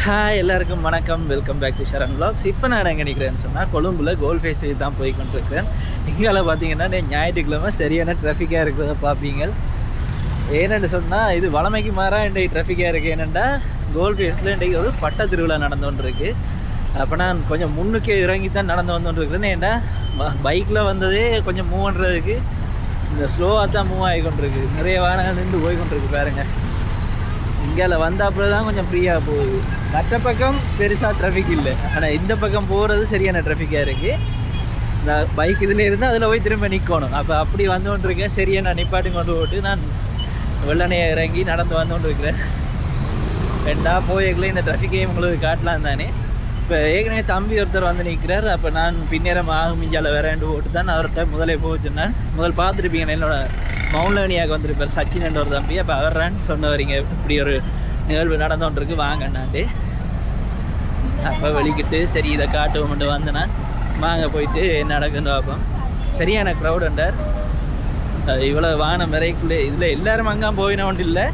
Hi எல்லாருக்கும் வணக்கம். Welcome back to Sharan vlogs. இப்போ நான் எங்கே நிற்கிறேன்னு சொன்னால் கொழும்புல கோல் ஃபேஸ் தான் போய் கொண்டிருக்கிறேன். இங்கால பார்த்தீங்கன்னா ஞாயிற்றுக்கிழமை சரியான டிராஃபிக்காக இருக்கிறத பார்ப்பீங்க. ஏன்னு சொன்னால் இது வளமைக்கு மாறாக இன்றைக்கு டிராஃபிக்காக இருக்குது. ஏனெண்டா கோல் ஃபேஸில் இன்றைக்கு ஒரு பட்ட திருவிழா நடந்து கொண்டிருக்கு. அப்போ நான் கொஞ்சம் முன்னுக்கே இறங்கி தான் நடந்து வந்துட்டுருக்கிறேன். ஏன்னா பைக்கில் வந்ததே கொஞ்சம் மூவ் பண்ணுறதுக்கு இந்த ஸ்லோவாக தான் மூவ் ஆகி கொண்டிருக்கு. நிறைய வாகனங்கள் நின்று போய் கொண்டிருக்கு பாருங்கள். இங்கே வந்தாப்புல தான் கொஞ்சம் ஃப்ரீயாக போகுது. மற்ற பக்கம் பெருசாக ட்ராஃபிக் இல்லை, ஆனால் இந்த பக்கம் போகிறது சரியான ட்ராஃபிக்காக இருக்குது. இந்த பைக் இதில் இருந்து அதில் போய் திரும்ப நிற்கணும். அப்போ அப்படி வந்து கொண்டிருக்கேன். சரியாக நான் நிப்பாட்டி கொண்டு போட்டு நான் வெள்ளனையை இறங்கி நடந்து வந்து கொண்டிருக்கிறேன். போய்களே இந்த ட்ராஃபிக்கையும் உங்களுக்கு காட்டலாம் தானே. இப்போ ஏற்கனவே தம்பி ஒருத்தர் வந்து நிற்கிறார். அப்போ நான் பின்னேரம் ஆகும் மிஞ்சால வேறேண்டு போட்டு தான் அவர்கிட்ட முதலே போச்சுன்னேன். முதல் பார்த்துருப்பீங்க என்னோட மவுண்ட்லேனியாவுக்கு வந்துருப்பார் சச்சின் என்ற ஒரு தம்பி. அப்போ அவர்றான்னு சொன்னவரிங்க இப்படி ஒரு நிகழ்வு நடந்தோன்றிருக்கு வாங்கண்ணாண்டு. அப்போ வெளிக்கிட்டு சரி இதை காட்டுவோம்ட்டு வந்தேன்னா வாங்க போயிட்டு என்ன நடக்குன்னு பார்ப்போம். சரியான க்ரௌடுண்டார். இவ்வளோ வானம் வரைக்குள்ளே இதில் எல்லோரும் அங்கே போயினோன்ட்டு இல்லை,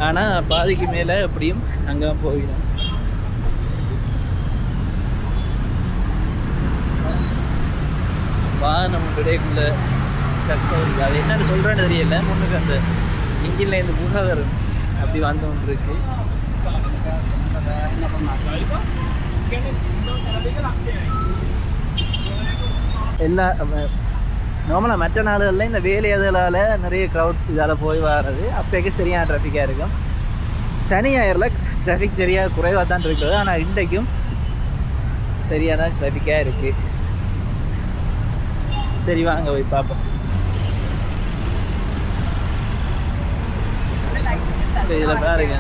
ஆனால் பாதிக்கு மேலே எப்படியும் அங்கே போயிடும். வானம் விடைக்குள்ள அது என்னன்னு சொல்கிறேன்னு தெரியல. முன்னுக்கு அந்த இன்ஜினில் இந்த புகை வரும் அப்படி வந்து ஒன்று இருக்கு. எல்லா நார்மலாக மற்ற நாடுகளில் இந்த வேலை எதலால் நிறைய க்ரௌட் இதால் போய் வர்றது அப்போக்கே சரியான டிராஃபிக்காக இருக்கும். சனி ஞாயிறில் டிராஃபிக் சரியாக குறைவாக தான் இருக்குது, ஆனால் இன்றைக்கும் சரியான டிராஃபிக்காக இருக்குது. சரி வாங்க போய் பார்ப்போம். இதில் பாருங்க,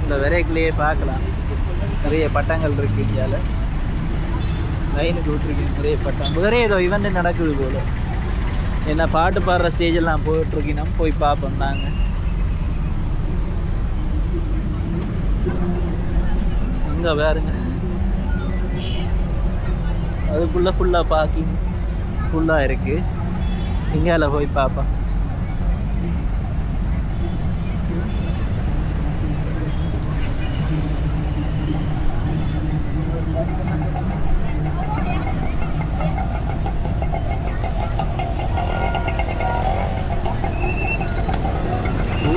இந்த விரைக்குள்ளேயே பார்க்கலாம் நிறைய பட்டங்கள் இருக்குது. இந்தியாவில் லைனுக்கு விட்டுருக்கேன் நிறைய பட்டம். வேறே ஏதோ இவெண்ட் நடக்குது போல். என்ன பாட்டு பாடுற ஸ்டேஜெல்லாம் போயிட்டுருக்கோம், போய் பார்ப்போம் நாங்கள். இங்கே பாருங்க, அதுக்குள்ளே ஃபுல்லாக பார்க்கிங் ஃபுல்லாக இருக்குது. இங்கால போய் பார்ப்போம்.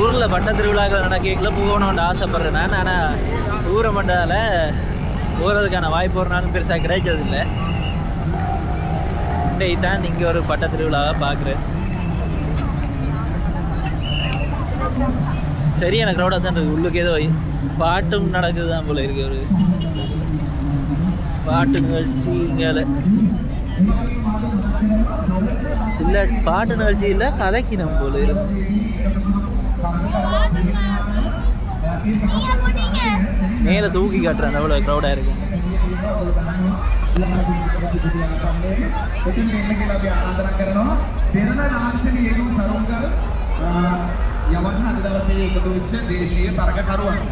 ஊரில் பட்ட திருவிழாக்கள் நடக்கல போகணும்னு ஆசைப்பட்றேன் நான். ஆனால் தூரம் பண்ணதால் போகிறதுக்கான வாய்ப்பு ஒரு நாளும் பெருசாக கிடைச்சதில்லை. இன்றைக்கு தான் இங்கே ஒரு பட்ட திருவிழாவை பார்க்குறேன். சரியான க்ரௌடாக தான் இருக்குது. உள்ளுக்கு ஏதோ பாட்டும் நடக்குது தான் போல இருக்கு. ஒரு பாட்டு நிகழ்ச்சி இங்கே இல்லை, பாட்டு நிகழ்ச்சி இல்லை, கதைக்கினம் போல இருக்கு. மேலே தூக்கி காட்டுறேன் அவ்வளோ க்ரௌடாக இருக்கு. යවන්න අද දවසේ එකතු වෙච්ච දේශීය තරගකරුවන්.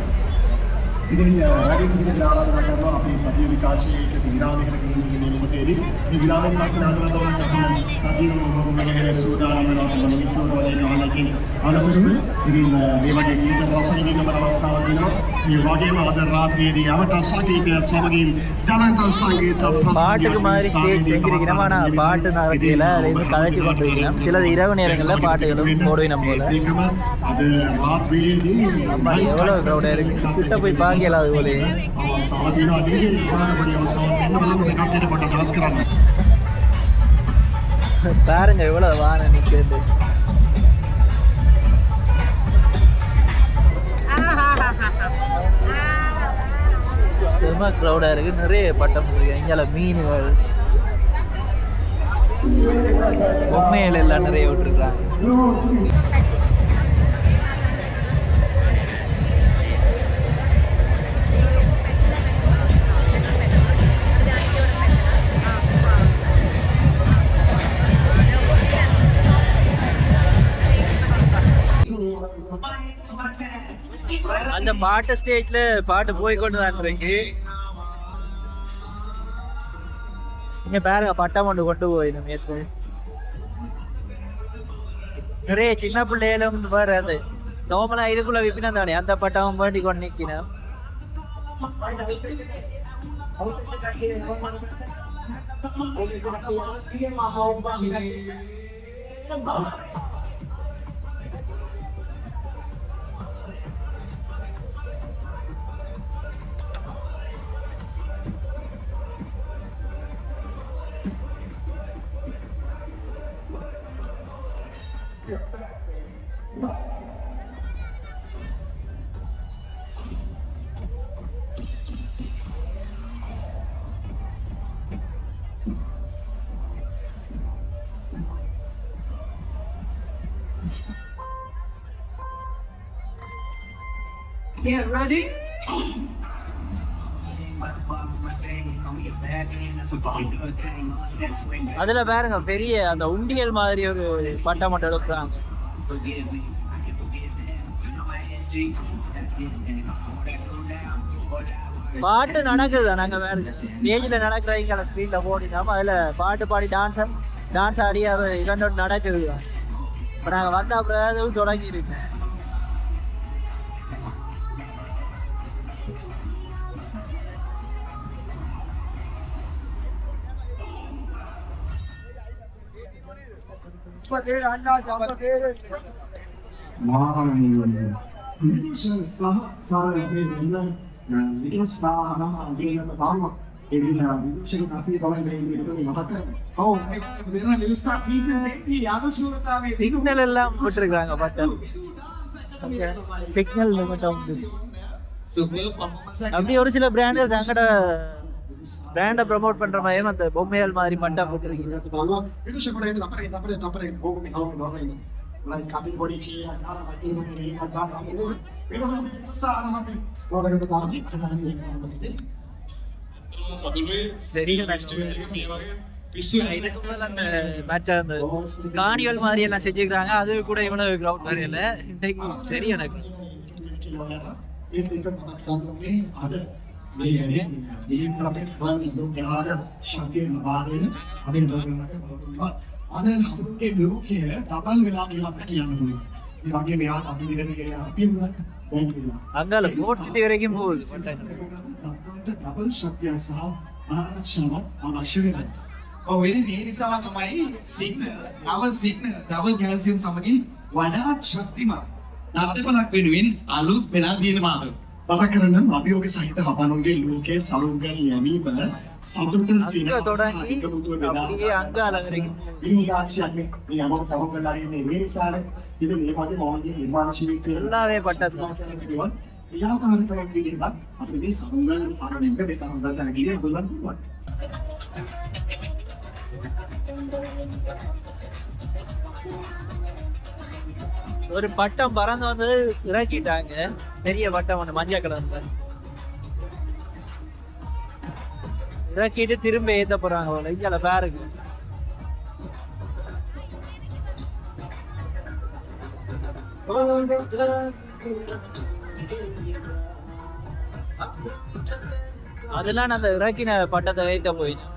ඉතින් රාජ්‍යසිරියට ආරාධනා කරනවා අපේ සජීව විකාශයේ විරාමයකට ගෙනියන මොහොතේදී මේ විරාමයෙන් පස්සේ ආරාධනා සජීව මොහොතකට සූදානම් වෙනවා මිත්‍රවරුන්ගේ කාලයකින් අනුකූලව. ඉතින් මේ වගේ ගීත රස විඳින්න අවස්ථාවක් දෙනවා. මේ වගේම අද රාත්‍රියේදී යමට සංගීතය සමගින් දවන්ත සංගීත பாட்டுக்கு மாதிரி ஸ்டேஜ் செஞ்சிருக்கிறோம். ஆனால் பாட்டு நடக்கையில் இருந்து கதைச்சு கொண்டிருக்கிறோம். சிலது இரவு நேரங்களில் பாட்டுகளும் போடுவோம் போல. அது ராத்ரியேදී எவ்வளோ க்ரௌடாக இருக்குது. கிட்ட போய் பார்க்கல அது போல. பாருங்க எவ்வளோ வானம் நிற்கிறது. ரொம்ப க்ரௌடாக இருக்குது. நிறைய பட்டம் இருக்கு. இங்கே மீன்கள் பொம்மைகள் எல்லாம் நிறைய விட்டுருக்குறாங்க. அந்த பாட்டு ஸ்டேஜ்ல பாட்டு போய்கொண்டு தான் இருக்கு. இங்க பாருங்க பட்டம் கொண்டு கொண்டு போயிடும். நிறைய சின்ன பிள்ளைகளும் வராது. நார்மலாக இதுக்குள்ளே விப்பினா தானே அந்த பட்டம் வேண்டி கொண்டு நிற்கணும். Get ready. அதுல பாருங்க பெரிய அந்த உண்டியல் மாதிரி ஒரு பட்டம் மட்டும் எடுக்கிறாங்க. பாட்டு நடக்குது, நாங்க வேற ஸ்டேஜ்ல நடக்கிறவங்க ஸ்க்ரீன்ல போடினாம அதுல பாட்டு பாடி டான்ஸ் ஆடி அது இரண்டோடு நடக்குது. இப்போ நாங்கள் வந்த அப்புறம் தொடங்கியிருக்கேன். சிக்னல் எல்லாம் போட்டிருக்காங்க, பட்டன் சிக்னல் அப்படி ஒரு சில பிராண்டுகள் தங்கட பிராண்டை ப்ரமோட் பண்ற மாதிரி அந்த பொம்மைகள் மாதிரி மட்டும் போட்டிருக்கீங்க. காணிகள் மாதிரி எல்லாம் செஞ்சுக்கிறாங்க, அது கூட இவ்வளவு கிரவுண்ட் மாதிரி இல்ல. இன்றைக்கு சரி எனக்கு அங்கால போட்டு வரைக்கும் போகுது. නිසා තමයි සිග්නල් නව සිග්නල් ඩබල් කැල්සියම් සමගින් වඩා ශක්තිමත් නාට්‍යපලක් වෙනුවෙන් අලුත් වෙලා තියෙන මාර්ගය. පරකරන අභියෝග සහිත හපනුන්ගේ ලෝකයේ සලුන්ගල් යැවීම සතුට සිනහසකමුතුව විනෝදාක්ෂයක් මේ හැමෝම සමගලා ඉන්නේ මේ නිසාද ඉතින් මේ වගේ මොහොතේ නිර්මාණශීලීත්වය எல்லாவே பட்டது ක්‍රියාකාරීත්වයක් විදිහට අපි මේ සමගල් පාරමින්ට මේ සංස්කෘතිය කියන බුදුන් පුළුවන්. ஒரு பட்டம் பறந்து வந்து இறக்கிட்டாங்க, பெரிய பட்டம் ஒன்று மஞ்சள் கலர்ல இறக்கிட்டு திரும்ப ஏத்த போறாங்க. இங்கால பாருங்க அதெல்லாம் அந்த இறக்கின பட்டத்தை வைத்த போயிடுச்சு.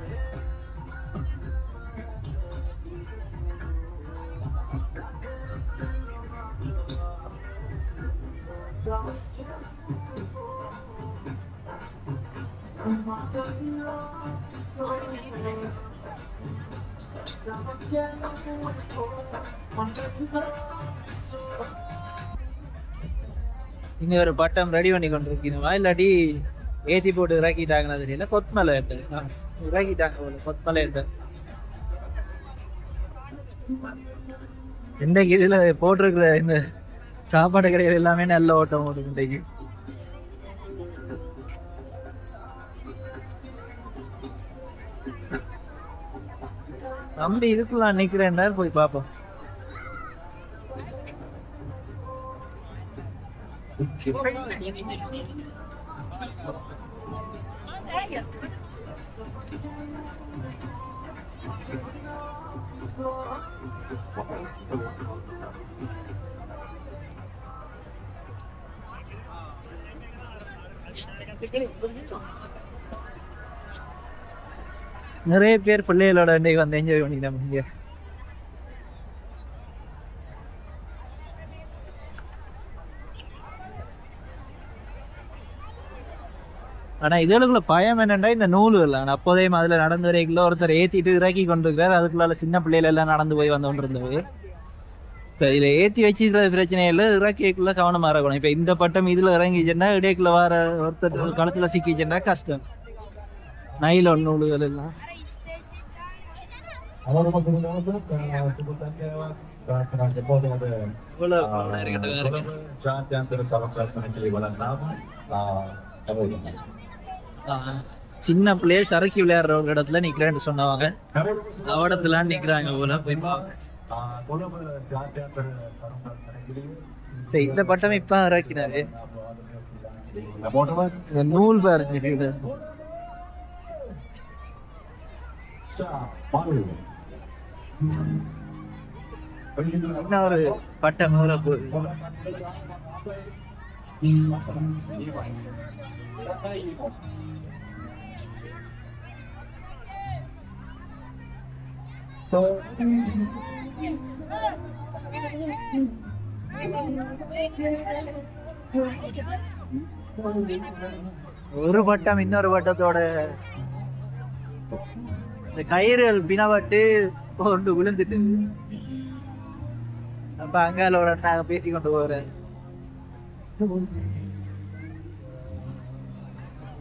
இங்க ஒரு பட்டம் ரெடி பண்ணி கொண்டிருக்கீங்களா, இல்லாட்டி ஏசி போட்டு இறக்கிட்டாங்கன்னு தெரியல. கொத்மலை இறக்கிட்டாங்க போல, கொத்மலை இன்றைக்கு இதுல போட்டிருக்கிற இந்த சாப்பாடு கடைகள் எல்லாமே நல்ல ஓட்டம் ஓடும் இன்றைக்கு. தம்பி இதுக்குலாம் நிக்கிறேன், போய் பார்ப்போம். நிறைய பேர் பிள்ளைகளோட இன்றைக்கு வந்து என்ஜாய் பண்ணிக்கலாம் இங்க. ஆனா இதுகளுக்குள்ள பயம் என்னன்னா இந்த நூல் இல்லை அப்போதையும் அதுல நடந்து வரைக்குள்ள ஒருத்தர் ஏத்திட்டு இறக்கி கொண்டிருக்கிறார். அதுக்குள்ள சின்ன பிள்ளைகள் எல்லாம் நடந்து போய் வந்து கொண்டிருந்தது. இப்போ இதில் ஏற்றி வச்சுக்கிறது பிரச்சனை இல்லை, இறக்கிக்குள்ள கவனமாக இருக்கணும். இப்போ இந்த பட்டம் இதில் இறங்கிச்சுன்னா இடைக்குள்ள வர ஒருத்தர் களத்தில் சிக்கிச்சுன்னா கஷ்டம். நைலோன் நூல்கள் எல்லாம் சின்ன பிள்ளையர் சரக்கி விளையாடுற ஒரு இடத்துல நிக்கிறேன்னு சொன்னவங்க அவடத்துல நிக்கிறாங்க போல. இந்த பட்டம் இப்ப இறக்கினாரு. நூல் பாருங்க இன்னொரு பட்டம் நூற போகுது. ஒரு பட்டம் இன்னொரு பட்டத்தோட இந்த கயிறுகள் பினவட்டு கொண்டு விழுந்துட்டு அப்ப அங்காலோட நாங்க பேசி கொண்டு போறேன்.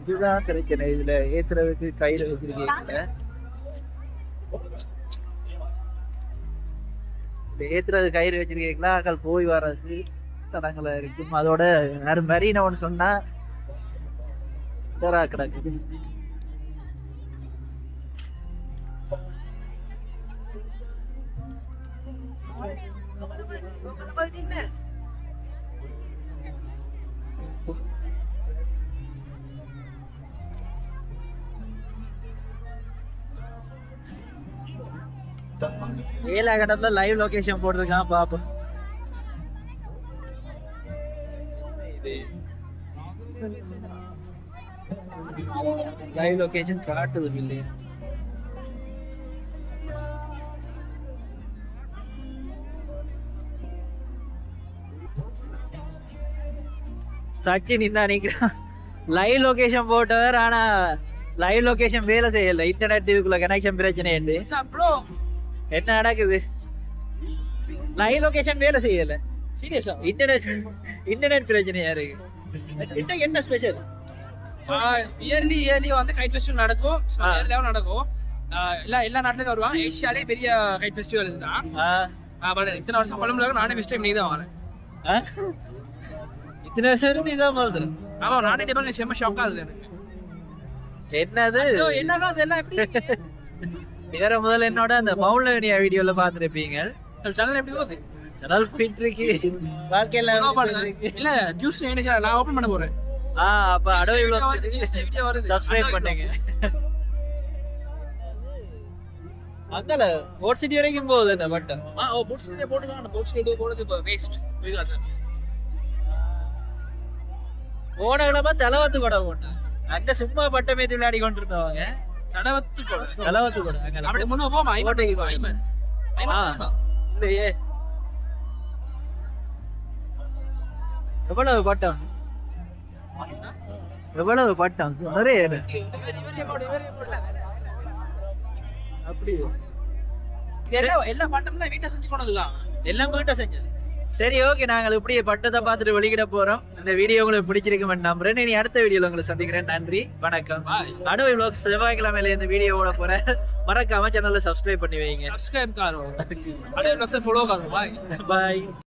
இதுதான் பிரச்சனை. இதுல ஏத்துறதுக்கு கயிறு வச்சிருக்கீங்க, ஏத்துறது கயிறு வச்சிருக்கீங்களா அக்கால் போய் வர்றது தடங்களா இருக்கும். அதோட யாரும் மரீன ஒன்று சொன்னா கிடக்குது. ஏழா கடத்துல லைவ் லொகேஷன் போட்டிருக்கான் பாப்போம். லைவ் லொகேஷன் காட்டுது இல்லையா? சச்சின் இந்த நினைக்கிறான் லைவ் லொகேஷன் போட்டவர். ஆனா லைவ் லொகேஷன் வேலை செய்யல, இன்டர்நெட் டிவிக்குள்ள கனெக்ஷன் பிரச்சனை உண்டு. என்ன நடக்குது? லைவ் லொகேஷன் வேலை செய்யல. சீரியஸா இன்டர்நெட் பிரச்சனையா இருக்கு. இன்னைக்கு என்ன ஸ்பெஷல்? இயர்லி வந்து கைட் ஃபெஸ்டிவல் நடக்கும். இயர்லியாவும் நடக்கும். எல்லா நாட்டுலயும் வருவாங்க. ஏசியாலே பெரிய கைட் ஃபெஸ்டிவல் இதுதான். இத்தனை வருஷம் கொழும்புல நானே ஃபர்ஸ்ட் டைம் நீ தான் வரேன். இத்தனை வருஷம் இருந்து இதான் வருது. ஆமா, நானே டேபிள் செம்ம ஷாக்கா இருக்கு எனக்கு. என்னது என்னன்னா அதெல்லாம் எப்படி இதர முதல்ல என்னோட அந்த மௌலவினியா வீடியோல பாத்துருப்பீங்க. சேனல் எப்படி போகுது? சேனல் போயிட்டு இருக்கு. வாழ்க்கையில இல்ல ஜூஸ் என்ன நான் ஓபன் பண்ண போறேன். அப்ப அடோய் வீடியோ வருது, சப்ஸ்கிரைப் பண்ணுங்க. அங்கல போட் சிட்டி வரைக்கும் போகுது இந்த பட்டம். போட் சிட்டி போட்டுதான். போட் சிட்டி போடுறது இப்ப வேஸ்ட். போன கிழமை தலவத்து கூட போட்டேன். அங்க சும்மா பட்டம் ஏத்தி விளையாடி கொண்டிருந்தவங்க. தலவத்து கூட அப்படி முன்ன போமா இல்லையே. எவ்வளவு பட்டம்? எவ்வளவு பட்டம்? நிறைய அப்படி எல்லா பட்டம்லாம் வீட்டை செஞ்சு கொண்டதுதான். எல்லாம் வீட்டை செஞ்சது. சரி, ஓகே, நாங்கள் இப்படியே பட்டத்தை பார்த்துட்டு வெளியிட போறோம். இந்த வீடியோ உங்களுக்கு பிடிச்சிருக்குமென்னு நம்புறேன். இனி அடுத்த வீடியோல உங்களை சந்திக்கிறேன். நன்றி, வணக்கம். அடோய் வ்ளாக்ஸ் செவ்வாய்க்கிழமையில இந்த வீடியோ ஓட போறேன். மறக்காம சேனலை சப்ஸ்கிரைப் பண்ணி வைங்க. सब्सक्राइब करो, अरे लोग से फॉलो करो। Bye bye.